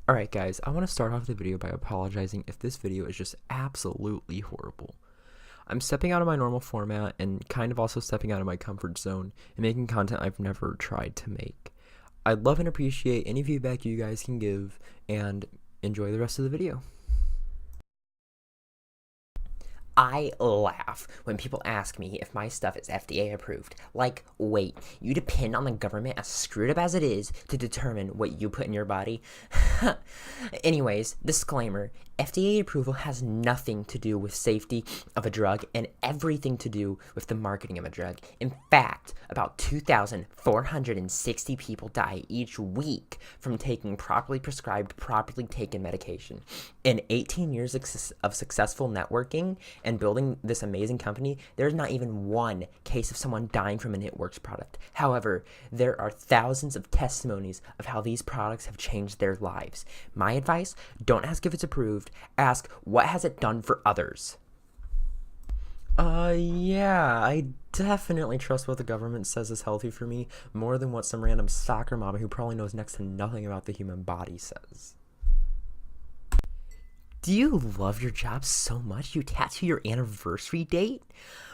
Alright guys, I want to start off the video by apologizing if this video is just absolutely horrible. I'm stepping out of my normal format and kind of also stepping out of my comfort zone and making content I've never tried to make. I'd love and appreciate any feedback you guys can give, and enjoy the rest of the video. I laugh when people ask me if my stuff is FDA approved. Like, wait, you depend on the government, as screwed up as it is, to determine what you put in your body? Anyways, disclaimer, FDA approval has nothing to do with safety of a drug and everything to do with the marketing of a drug. In fact, about 2,460 people die each week from taking properly prescribed, properly taken medication. In 18 years of successful networking and building this amazing company, there's not even one case of someone dying from an It Works product. However, there are thousands of testimonies of how these products have changed their lives. My advice, don't ask if it's approved, ask what has it done for others. Yeah, I definitely trust what the government says is healthy for me more than what some random soccer mama who probably knows next to nothing about the human body says. Do you love your job so much you tattoo your anniversary date?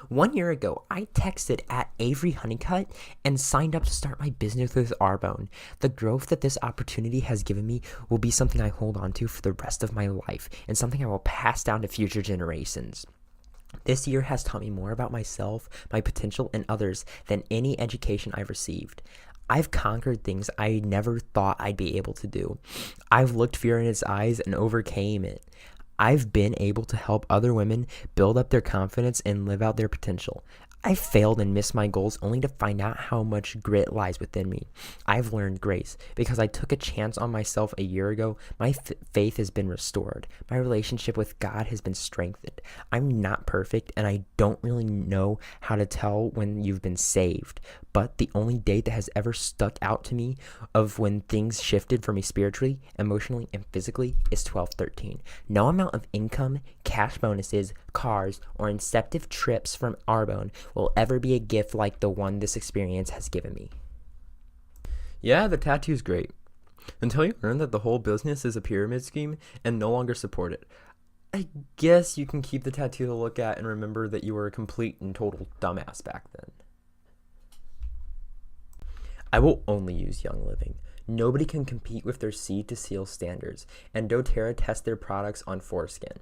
1 year ago, I texted at Avery Honeycutt and signed up to start my business with Arbonne. The growth that this opportunity has given me will be something I hold on to for the rest of my life and something I will pass down to future generations. This year has taught me more about myself, my potential, and others than any education I've received. I've conquered things I never thought I'd be able to do. I've looked fear in its eyes and overcame it. I've been able to help other women build up their confidence and live out their potential. I failed and missed my goals only to find out how much grit lies within me. I've learned grace because I took a chance on myself a year ago. My faith has been restored. My relationship with God has been strengthened. I'm not perfect and I don't really know how to tell when you've been saved. But the only date that has ever stuck out to me of when things shifted for me spiritually, emotionally, and physically is 12/13. No amount of income, cash bonuses, cars, or inceptive trips from Arbonne will ever be a gift like the one this experience has given me. Yeah, the tattoo's great. Until you learn that the whole business is a pyramid scheme and no longer support it. I guess you can keep the tattoo to look at and remember that you were a complete and total dumbass back then. I will only use Young Living. Nobody can compete with their seed to seal standards, and doTERRA tests their products on foreskin.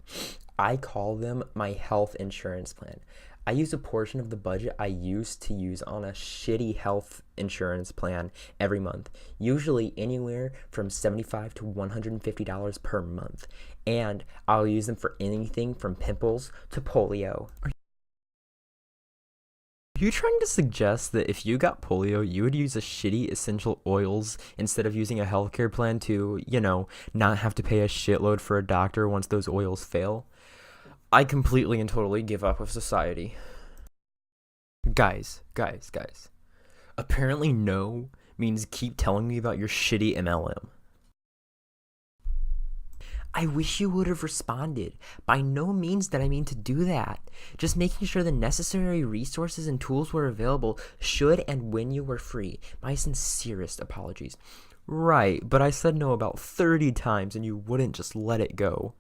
I call them my health insurance plan. I use a portion of the budget I used to use on a shitty health insurance plan every month, usually anywhere from $75 to $150 per month, and I'll use them for anything from pimples to polio. Are you trying to suggest that if you got polio, you would use a shitty essential oils instead of using a healthcare plan to, not have to pay a shitload for a doctor once those oils fail? I completely and totally give up with society. Guys. Apparently no means keep telling me about your shitty MLM. I wish you would have responded. By no means did I mean to do that. Just making sure the necessary resources and tools were available should and when you were free. My sincerest apologies. Right, but I said no about 30 times and you wouldn't just let it go.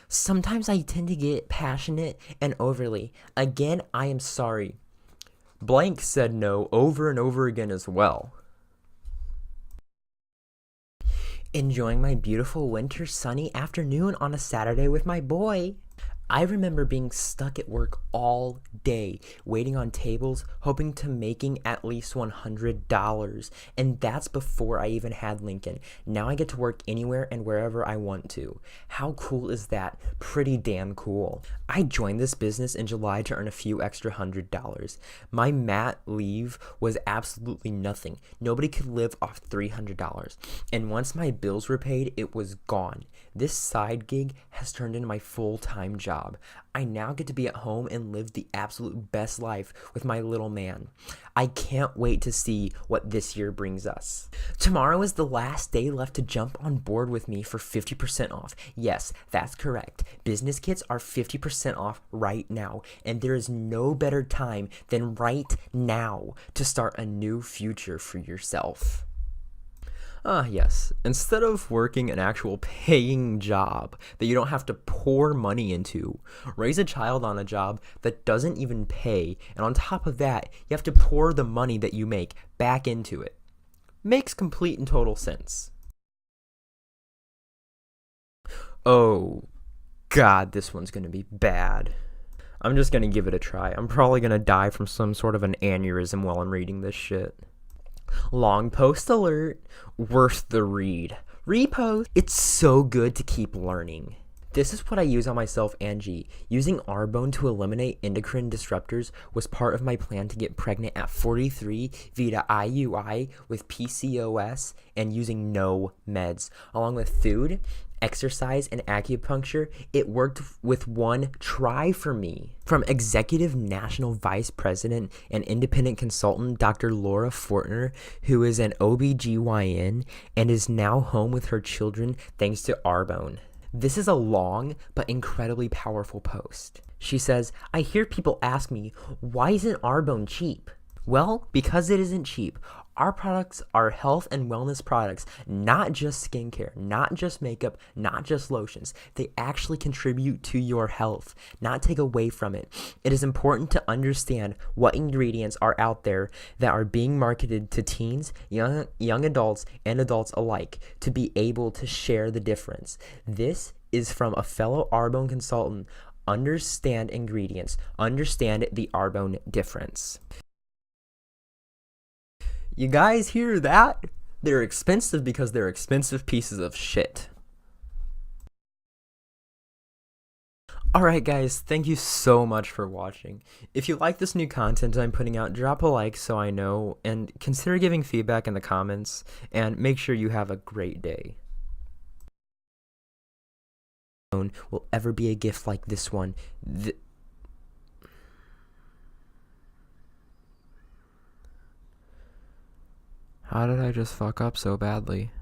Sometimes I tend to get passionate and overly. Again, I am sorry. Blank said no over and over again as well. Enjoying my beautiful winter sunny afternoon on a Saturday with my boy. I remember being stuck at work all day, waiting on tables, hoping to making at least $100. And that's before I even had Lincoln. Now I get to work anywhere and wherever I want to. How cool is that? Pretty damn cool. I joined this business in July to earn a few extra $100. My mat leave was absolutely nothing. Nobody could live off $300. And once my bills were paid, it was gone. This side gig has turned into my full-time job. I now get to be at home and live the absolute best life with my little man. I can't wait to see what this year brings us. Tomorrow is the last day left to jump on board with me for 50% off. Yes, that's correct. Business kits are 50% off right now, and there is no better time than right now to start a new future for yourself. Ah, yes. Instead of working an actual paying job that you don't have to pour money into, raise a child on a job that doesn't even pay, and on top of that, you have to pour the money that you make back into it. Makes complete and total sense. Oh, God, this one's gonna be bad. I'm just gonna give it a try. I'm probably gonna die from some sort of an aneurysm while I'm reading this shit. Long post alert. Worth the read. Repost. It's so good to keep learning. This is what I use on myself, Angie. Using Arbone to eliminate endocrine disruptors was part of my plan to get pregnant at 43 via IUI with PCOS and using no meds. Along with food, exercise, and acupuncture, it worked with one try for me. From Executive National Vice President and Independent Consultant Dr. Laura Fortner, who is an OBGYN and is now home with her children thanks to Arbone. This is a long but incredibly powerful post. She says, I hear people ask me, why isn't Arbone cheap? Well, because it isn't cheap. Our products are health and wellness products, not just skincare, not just makeup, not just lotions. They actually contribute to your health, not take away from it. It is important to understand what ingredients are out there that are being marketed to teens, young adults, and adults alike to be able to share the difference. This is from a fellow Arbone consultant. Understand ingredients. Understand the Arbone difference. You guys hear that? They're expensive because they're expensive pieces of shit. Alright guys, thank you so much for watching. If you like this new content I'm putting out, drop a like so I know, and consider giving feedback in the comments, and make sure you have a great day. Will ever be a gift like this one. How did I just fuck up so badly?